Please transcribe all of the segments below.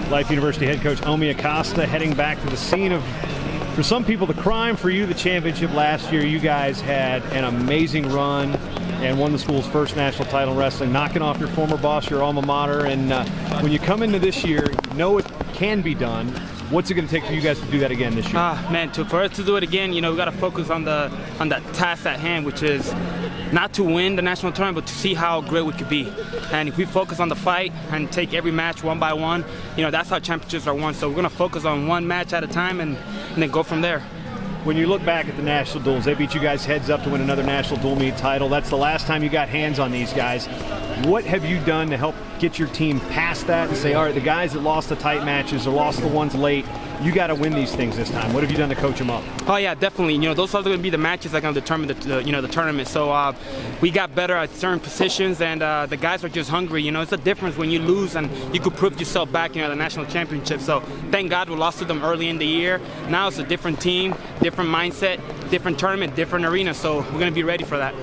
Life University head coach Omi Acosta heading back to the scene of, for some people, the crime. For you, the championship last year. You guys had an amazing run and won the school's first national title in wrestling, knocking off your former boss, your alma mater. And when you come into this year, you know it can be done. What's it going to take for you guys to do that again this year? Man, for us to do it again, we got to focus on the task at hand, which is not to win the national tournament, but to see how great we could be. And if we focus on the fight and take every match one by one, that's how championships are won. So we're going to focus on one match at a time and then go from there. When you look back at the national duels, they beat you guys heads up to win another national dual meet title. That's the last time you got hands on these guys. What have you done to help get your team past that and say, all right, the guys that lost the tight matches or lost the ones late, you got to win these things this time? What have you done to coach them up? Oh yeah, definitely. Those are going to be the matches that are going to determine the tournament. So we got better at certain positions, and the guys are just hungry. It's a difference when you lose and you could prove yourself back at the national championship. So thank God we lost to them early in the year. Now it's a different team, different mindset, different tournament, different arena. So we're going to be ready for that.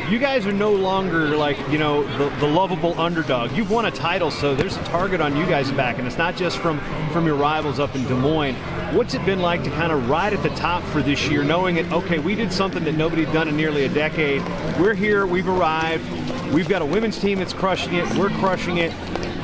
You guys are no longer like, the lovable underdog. You've won a title, so there's a target on you guys back, and it's not just from your rivals up in Des Moines. What's it been like to kind of ride at the top for this year, knowing that, okay, we did something that nobody had done in nearly a decade. We're here, we've arrived, we've got a women's team that's crushing it, we're crushing it.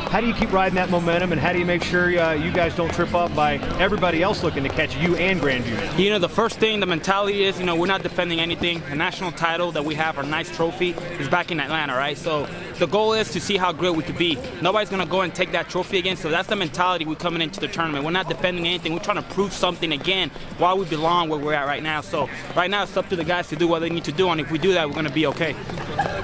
How do you keep riding that momentum, and how do you make sure you guys don't trip up by everybody else looking to catch you and Grandview? The first thing, the mentality is, we're not defending anything. The national title that we have, our nice trophy, is back in Atlanta, right? So the goal is to see how great we could be. Nobody's going to go and take that trophy again, so that's the mentality we're coming into the tournament. We're not defending anything. We're trying to prove something again why we belong where we're at right now. So right now it's up to the guys to do what they need to do, and if we do that, we're going to be okay.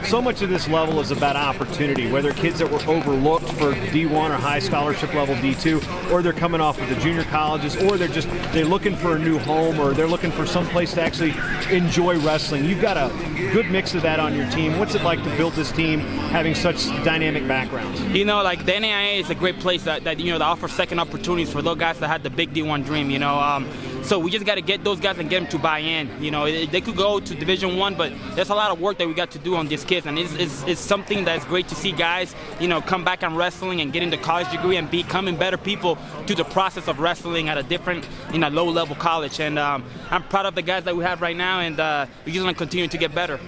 So much of this level is about opportunity, whether kids that were overlooked for D1 or high scholarship level D2, or they're coming off of the junior colleges, or they're looking for a new home, or they're looking for some place to actually enjoy wrestling. You've got a good mix of that on your team. What's it like to build this team having such dynamic backgrounds? Like the NAIA is a great place that offers second opportunities for those guys that had the big D1 dream, So we just got to get those guys and get them to buy in. They could go to Division I, but there's a lot of work that we got to do on these kids, and it's something that's great to see guys, come back on wrestling and getting the college degree and becoming better people through the process of wrestling at a different, low-level college. And I'm proud of the guys that we have right now, and we're just going to continue to get better.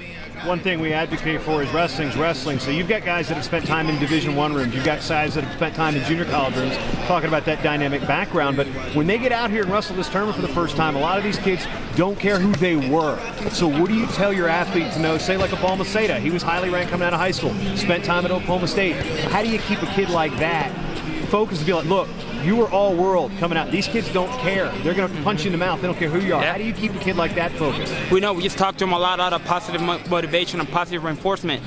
One thing we advocate for is wrestling's wrestling. So you've got guys that have spent time in Division I rooms. You've got guys that have spent time in junior college rooms, talking about that dynamic background. But when they get out here and wrestle this tournament for the first time, a lot of these kids don't care who they were. So what do you tell your athlete to know? Say like a Balmaceda. He was highly ranked coming out of high school, spent time at Oklahoma State. How do you keep a kid like that focused to be like, look, you were all world coming out. These kids don't care. They're going to punch you in the mouth. They don't care who you are. Yeah. How do you keep a kid like that focused? We just talk to them a lot out of positive motivation and positive reinforcement.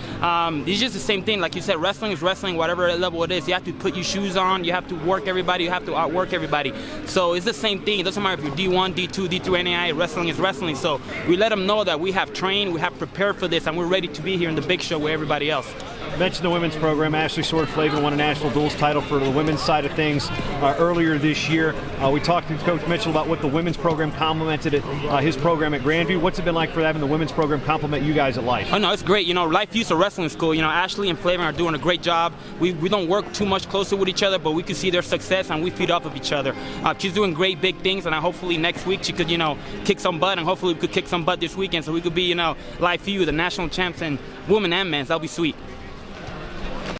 It's just the same thing. Like you said, wrestling is wrestling, whatever level it is. You have to put your shoes on. You have to work everybody. You have to outwork everybody. So it's the same thing. It doesn't matter if you're D1, D2, D3, NAIA. Wrestling is wrestling. So we let them know that we have trained, we have prepared for this, and we're ready to be here in the big show with everybody else. Mentioned the women's program. Ashley Sword-Flavin won a national duels title for the women's side of things earlier this year. We talked to Coach Mitchell about what the women's program complemented his program at Grandview. What's it been like for having the women's program complement you guys at Life? Oh no, it's great. Life Youth Wrestling School. Ashley and Flavin are doing a great job. We don't work too much closer with each other, but we can see their success and we feed off of each other. She's doing great big things, and hopefully next week she could kick some butt, and hopefully we could kick some butt this weekend so we could be Life Youth, the national champs, and women and men's. That'll be sweet.